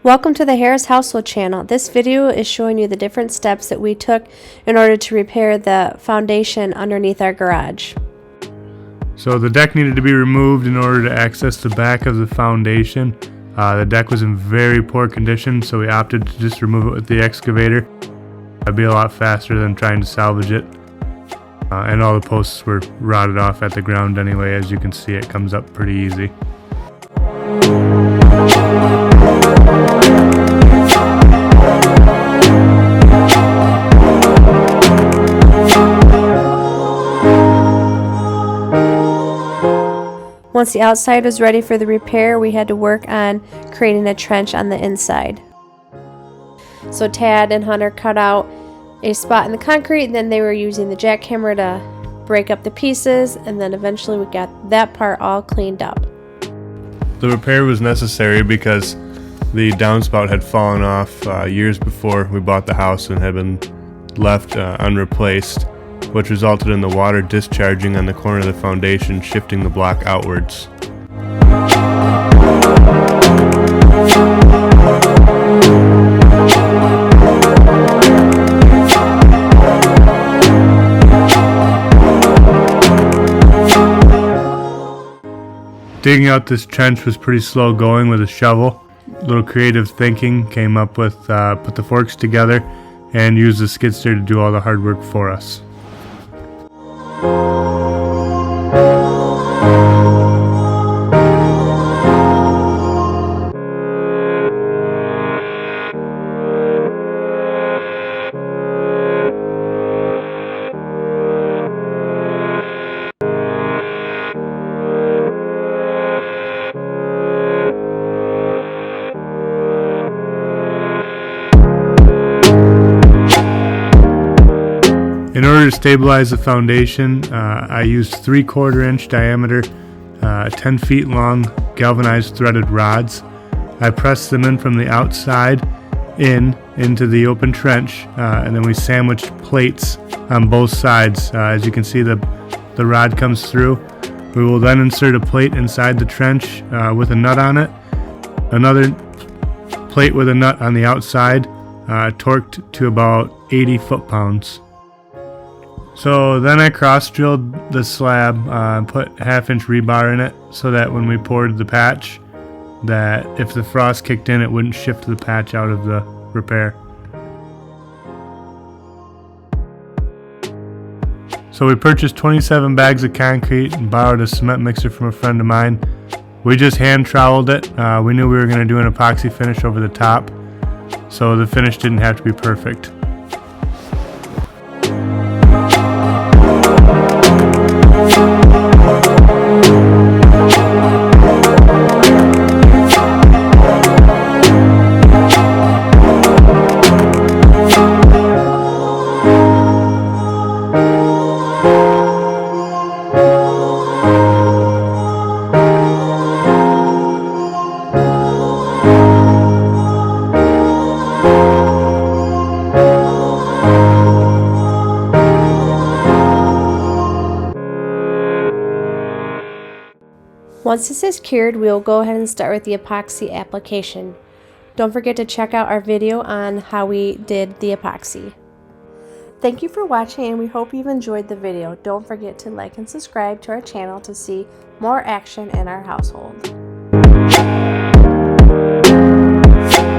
Welcome to the Harris Household channel. This video is showing you the different steps that we took in order to repair the foundation underneath our garage. So the deck needed to be removed in order to access the back of the foundation. The deck was in very poor condition, so we opted to just remove it with the excavator. It'd be a lot faster than trying to salvage it. And all the posts were rotted off at the ground anyway. As you can see, it comes up pretty easy. Once the outside was ready for the repair, we had to work on creating a trench on the inside. So Tad and Hunter cut out a spot in the concrete, and then they were using the jackhammer to break up the pieces, and then eventually we got that part all cleaned up. The repair was necessary because the downspout had fallen off years before we bought the house and had been left unreplaced, which resulted in the water discharging on the corner of the foundation, shifting the block outwards. Digging out this trench was pretty slow going with a shovel. A little creative thinking came up with put the forks together and use the skid steer to do all the hard work for us. In order to stabilize the foundation, I used 3/4 inch diameter, 10 feet long galvanized threaded rods. I pressed them in from the outside into the open trench, and then we sandwiched plates on both sides. As you can see, the rod comes through. We will then insert a plate inside the trench with a nut on it, another plate with a nut on the outside, torqued to about 80 foot-pounds. So then I cross-drilled the slab, put 1/2-inch rebar in it so that when we poured the patch, that if the frost kicked in, it wouldn't shift the patch out of the repair. So we purchased 27 bags of concrete and borrowed a cement mixer from a friend of mine. We just hand troweled it. We knew we were going to do an epoxy finish over the top, so the finish didn't have to be perfect. Once this is cured, we will go ahead and start with the epoxy application. Don't forget to check out our video on how we did the epoxy. Thank you for watching, and we hope you've enjoyed the video. Don't forget to like and subscribe to our channel to see more action in our household.